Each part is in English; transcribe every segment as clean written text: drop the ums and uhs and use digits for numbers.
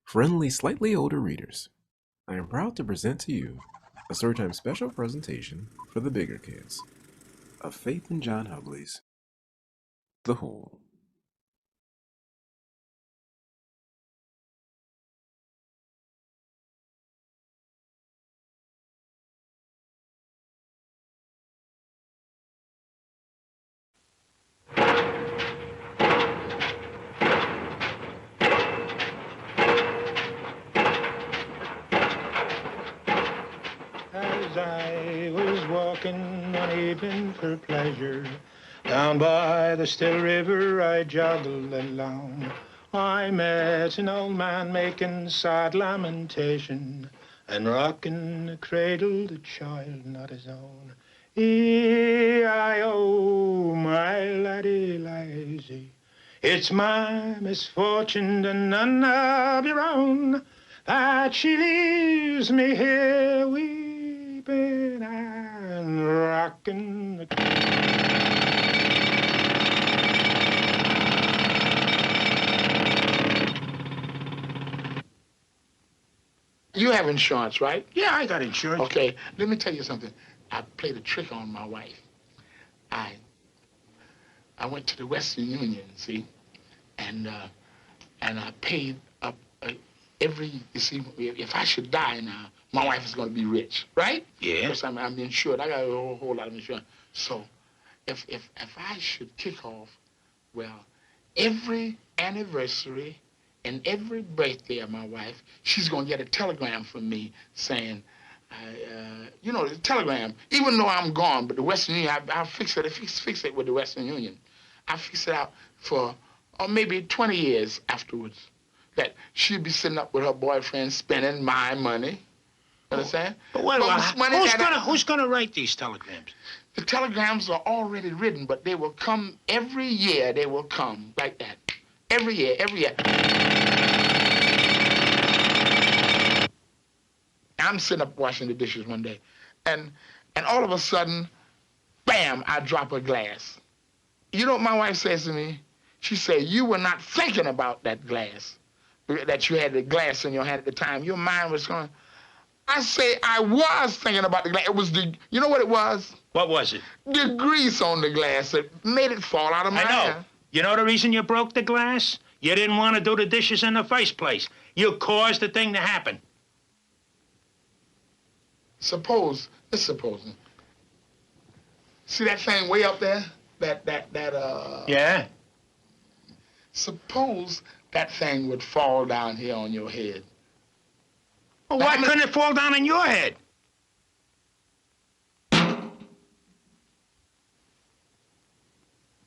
Friendly, slightly older readers, I am proud to present to you a Storytime special presentation for the bigger kids of Faith and John Hubley's The Whole. As I was walking one evening for pleasure, down by the still river I joggled along. I met an old man making sad lamentation and rocking the cradle, the child not his own. E-I-O, my laddie lazy, it's my misfortune and none of your own that she leaves me here weeping and rocking the... You have insurance, right? Yeah, I got insurance. Okay, let me tell you something. I played a trick on my wife. I went to the Western Union, see, and I paid up every, you see, if I should die now, my wife is going to be rich, right? Yeah. Because I'm insured. I got a whole lot of insurance. So if I should kick off, well, every anniversary and every birthday of my wife, she's going to get a telegram from me saying, you know, the telegram, even though I'm gone, but the Western Union, I'll fix it. Fix it with the Western Union. I'll fix it out for maybe 20 years afterwards. That she'd be sitting up with her boyfriend spending my money. Understand? But who's gonna write these telegrams? The telegrams are already written, but they will come every year. They will come like that. Every year, every year. I'm sitting up washing the dishes one day, and all of a sudden, bam, I drop a glass. You know what my wife says to me? She said, you were not thinking about that glass, that you had the glass in your hand at the time. Your mind was going. I say, I was thinking about the glass. It was you know what it was? What was it? The grease on the glass that made it fall out of my I know. hand. You know the reason you broke the glass? You didn't want to do the dishes in the first place. You caused the thing to happen. Let's suppose. See that thing way up there? Yeah? Suppose that thing would fall down here on your head. Well, why couldn't it fall down on your head?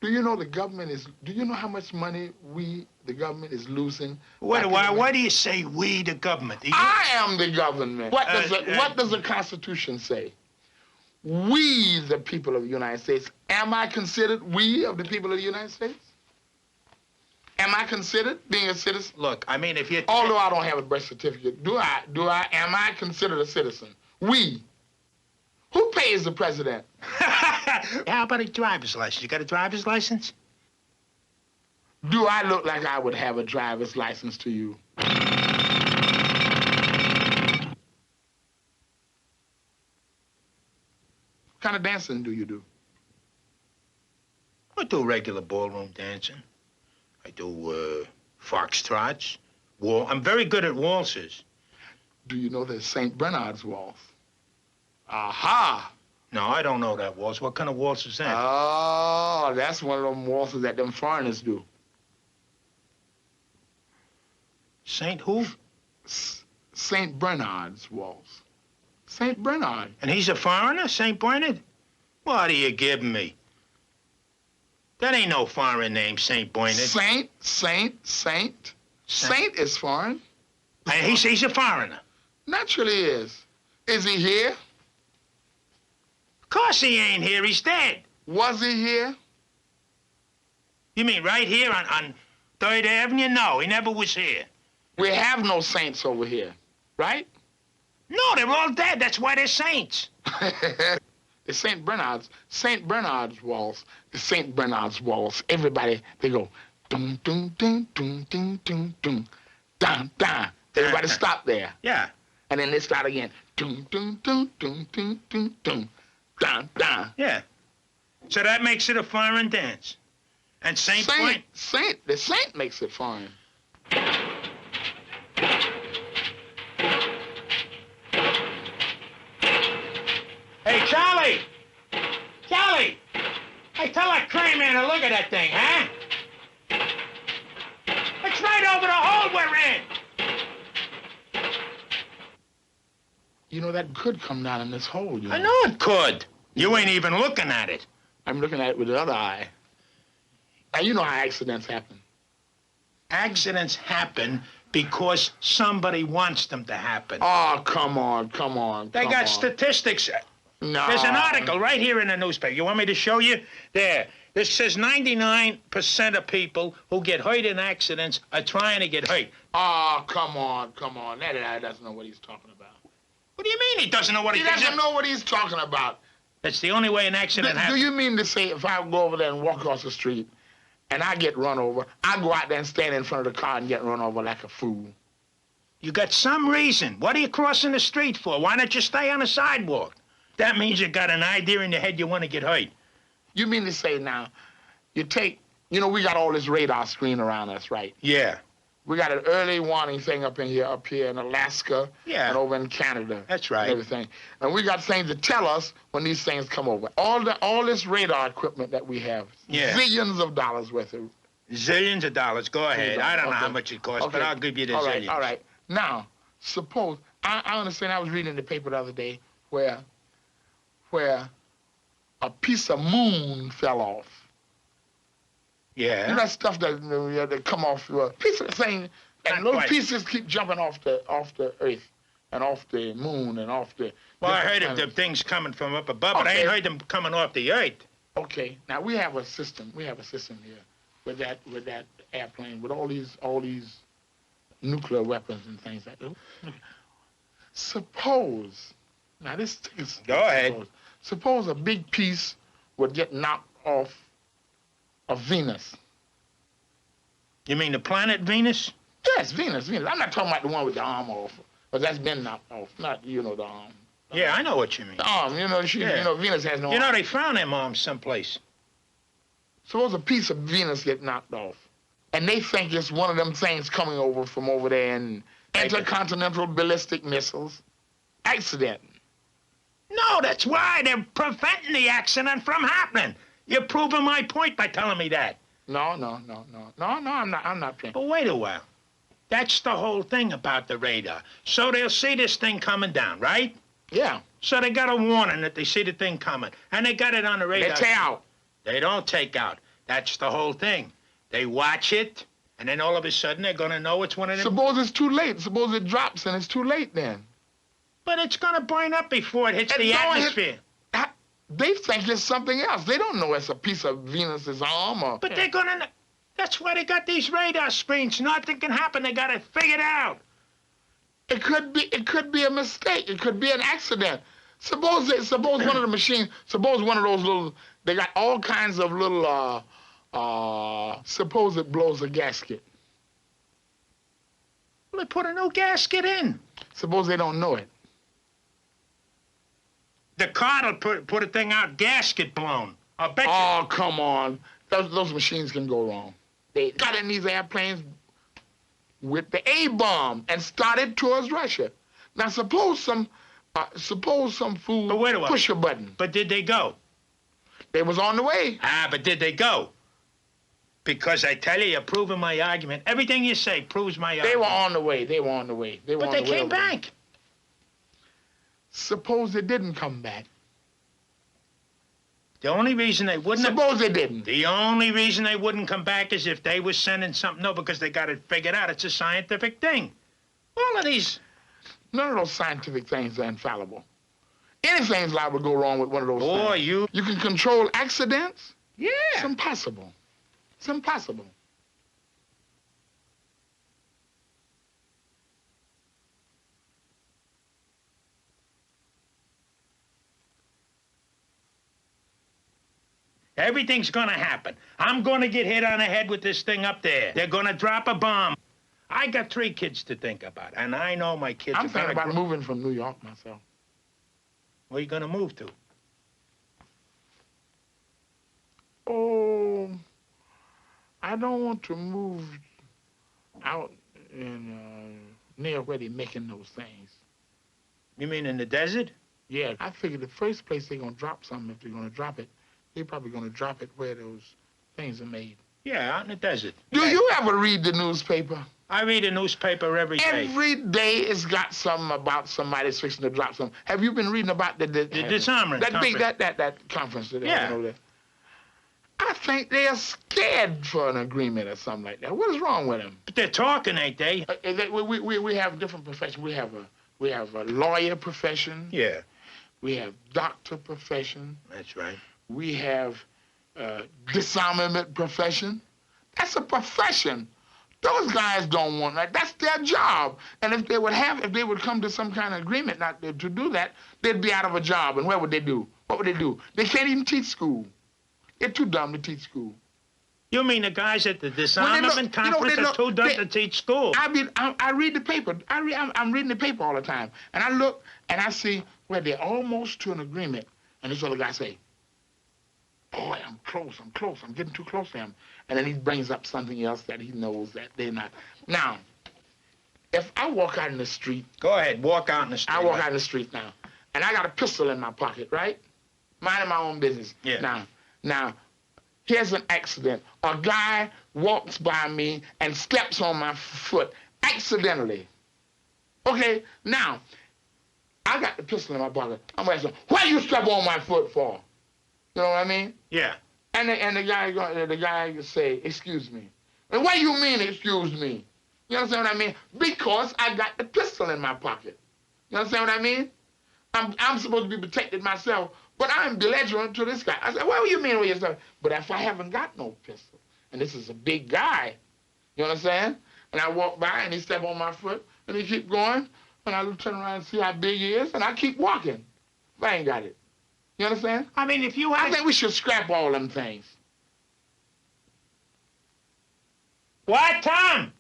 Do you know do you know how much money the government is losing? Why do you say we, the government? I am the government. What does the Constitution say? We, the people of the United States. Am I considered we of the people of the United States? Am I considered being a citizen? Look, I mean, if you... Although I don't have a birth certificate, am I considered a citizen? We. Who pays the president? How about a driver's license? You got a driver's license? Do I look like I would have a driver's license to you? What kind of dancing do you do? I do regular ballroom dancing. I do foxtrots. I'm very good at waltzes. Do you know the St. Bernard's waltz? Aha! No, I don't know that waltz. What kind of waltz is that? Oh, that's one of them waltzes that them foreigners do. Saint who? St. Bernard's waltz. St. Bernard. And he's a foreigner, St. Bernard? What are you giving me? That ain't no foreign name, St. Bernard. Saint. Saint is foreign. And he's a foreigner. Naturally he is. Is he here? Of course he ain't here. He's dead. Was he here? You mean right here on 3rd Avenue? No, he never was here. We have no saints over here, right? No, they're all dead. That's why they're saints. The St. Bernard's waltz. The St. Bernard's waltz. Everybody, they go, dum, dum, dum, dum, dum, dum, dum, dun, dun, Everybody stop there. Yeah. And then they start again. Dun, dun, dun, dun, dun, dun, dun, dun, dun. Yeah. So that makes it a foreign dance. And The saint makes it foreign. Hey, Charlie! Charlie! Hey, tell that crane man to look at that thing, huh? It's right over the hole we're in! You know, that could come down in this hole, you know. I know it could. You ain't even looking at it. I'm looking at it with the other eye. Now, you know how accidents happen. Accidents happen because somebody wants them to happen. Oh, come on, come on. They got statistics. No. There's an article right here in the newspaper. You want me to show you? There. This says 99% of people who get hurt in accidents are trying to get hurt. Oh, come on, come on. That guy doesn't know what he's talking about. What do you mean he doesn't know what He doesn't know what he's talking about. That's the only way an accident Do happens. you mean to say if I go over there and walk across the street and I get run over, I go out there and stand in front of the car and get run over like a fool? You got some reason. What are you crossing the street for? Why don't you stay on the sidewalk? That means you got an idea in your head you want to get hurt. You mean to say now, you know, we got all this radar screen around us, right? Yeah. We got an early warning thing up here in Alaska, Yeah. and over in Canada. That's right. And everything. And we got things to tell us when these things come over. All this radar equipment that we have, Yeah. zillions of dollars worth of. Zillions of dollars. Go ahead. I don't know how much it costs, but I'll give you the zillions. All right. Now, suppose, I understand, I was reading in the paper the other day where a piece of moon fell off. Yeah. You know that stuff that come off a piece of thing, and those pieces keep jumping off the earth and off the moon and off the. Well, I heard of the things coming from up above, but I ain't heard them coming off the earth. Okay. Now we have a system. We have a system here with that airplane with all these nuclear weapons and things like that. Suppose. Now this is. Go ahead. Suppose a big piece would get knocked off of Venus. You mean the planet Venus? Yes, Venus. I'm not talking about the one with the arm off, but that's been knocked off. Not, the arm. Yeah, I know what you mean. The arm, Venus has no arm. You know, they found them arms someplace. Suppose a piece of Venus get knocked off, and they think it's one of them things coming over from over there and intercontinental ballistic missiles. Accident. No, that's why they're preventing the accident from happening. You're proving my point by telling me that. No, I'm not playing. But wait a while. That's the whole thing about the radar. So they'll see this thing coming down, right? Yeah. So they got a warning that they see the thing coming, and they got it on the radar. They take out. They don't take out. That's the whole thing. They watch it, and then all of a sudden they're going to know it's one of them. Suppose it's too late. Suppose it drops and it's too late then. But it's going to burn up before it hits the atmosphere. They think it's something else. They don't know it's a piece of Venus's arm or... But they're going to... That's why they got these radar screens. Nothing can happen. They got to figure it out. It could be a mistake. It could be an accident. Suppose one of the machines, suppose one of those little, they got all kinds of little, suppose it blows a gasket. Well, they put a new gasket in. Suppose they don't know it. The car will put a thing out, gasket blown. I'll bet you. Oh, come on. Those machines can go wrong. They got in these airplanes with the A-bomb and started towards Russia. Now, suppose some fool push a button. But did they go? They was on the way. But did they go? Because I tell you, you're proving my argument. Everything you say proves my argument. They were on the way. But they came back. Suppose they didn't come back. The only reason they wouldn't... Suppose they didn't. The only reason they wouldn't come back is if they were sending something... No, because they got it figured out. It's a scientific thing. All of these... None of those scientific things are infallible. Anything's liable to go wrong with one of those things. Boy, You can control accidents? Yeah. It's impossible. It's impossible. Everything's gonna happen. I'm gonna get hit on the head with this thing up there. They're gonna drop a bomb. I got 3 kids to think about, and I know my kids I'm are thinking gonna about moving from New York myself. Where are you gonna move to? Oh, I don't want to move out in near where they're making those things. You mean in the desert? Yeah, I figured the first place they're gonna drop something, if they're gonna drop it, they're probably gonna drop it where those things are made. Yeah, out in the desert. Do you ever read the newspaper? I read a newspaper every day. Every day it's got something about somebody's fixing to drop something. Have you been reading about the disarmament that conference? that conference that they Yeah. have over there? I think they are scared for an agreement or something like that. What is wrong with them? But they're talking, ain't they? We have different professions. We have a lawyer profession. Yeah. We have doctor profession. That's right. We have disarmament profession. That's a profession. Those guys don't want that. That's their job. And if they would come to some kind of agreement not to do that, they'd be out of a job. And what would they do? What would they do? They can't even teach school. They're too dumb to teach school. You mean the guys at the disarmament conference are too dumb to teach school? I read the paper. I'm reading the paper all the time. And I look and I see where they're almost to an agreement. And this other guy say, boy, I'm close. I'm getting too close to him. And then he brings up something else that he knows that they're not. Now, if I walk out in the street. Go ahead, walk out in the street. I walk out in the street now. And I got a pistol in my pocket, right? Minding my own business. Yeah. Now, here's an accident. A guy walks by me and steps on my foot accidentally. Okay, now, I got the pistol in my pocket. I'm asking, why you step on my foot for? You know what I mean? Yeah. And the guy say, excuse me. And what do you mean, excuse me? You understand what I mean? Because I got the pistol in my pocket. You understand what I mean? I'm supposed to be protected myself, but I'm belligerent to this guy. I said, what do you mean with yourself? But if I haven't got no pistol, and this is a big guy, you understand? And I walk by and he step on my foot and he keep going, and I turn around and see how big he is, and I keep walking. If I ain't got it. You understand? I mean, if you I think we should scrap all them things. What, Tom?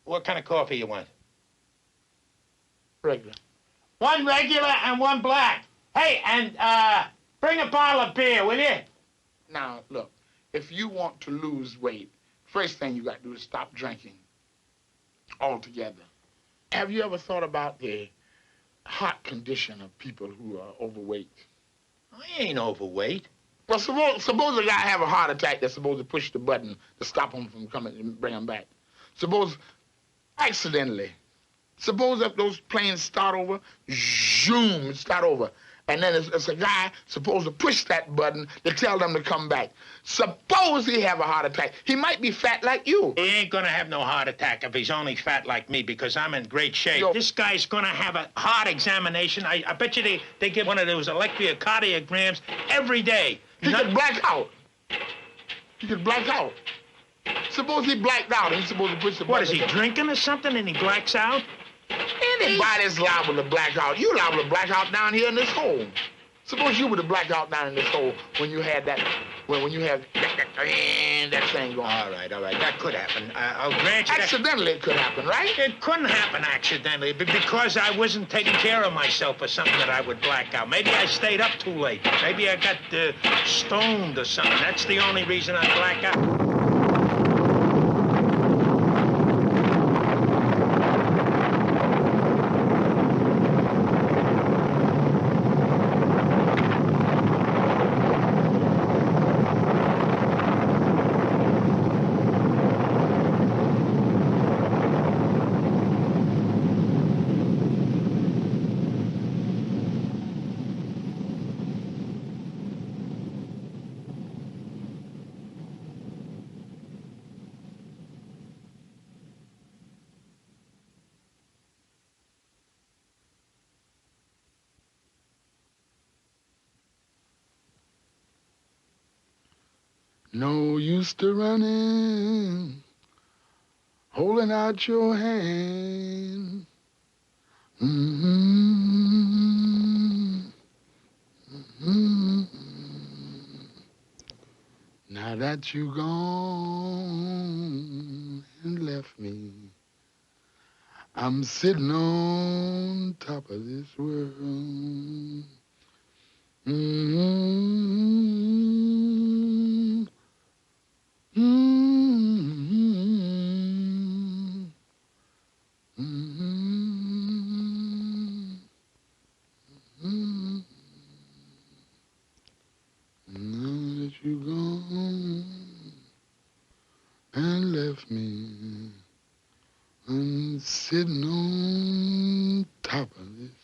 What kind of coffee you want? Regular. One regular and one black. Hey, and bring a bottle of beer, will you? Now, look, if you want to lose weight, first thing you got to do is stop drinking altogether. Have you ever thought about the heart condition of people who are overweight? I ain't overweight. Well, suppose a guy have a heart attack that's supposed to push the button to stop him from coming and bring him back. Suppose accidentally. Suppose if those planes start over, zoom, start over. And then it's a guy supposed to push that button to tell them to come back. Suppose he have a heart attack. He might be fat like you. He ain't gonna have no heart attack if he's only fat like me because I'm in great shape. This guy's gonna have a heart examination. I bet you they give one of those electrocardiograms every day. He could black out. He could black out. Suppose he blacked out and he's supposed to push the button. What, is he drinking or something and he blacks out? Anybody's liable to black out. You're liable to black out down here in this hole. Suppose you were to black out down in this hole when you had that, when you had that thing going. All right. That could happen. I'll grant you accidentally it could happen, right? It couldn't happen accidentally, but because I wasn't taking care of myself or something that I would black out. Maybe I stayed up too late. Maybe I got stoned or something. That's the only reason I black out. No use to running, holding out your hand. Now that you gone, I'm sitting on top of this world. Mm-hmm. Mm-hmm. Mm-hmm. Mm-hmm. Now that you gone and left me, I'm sitting on top of this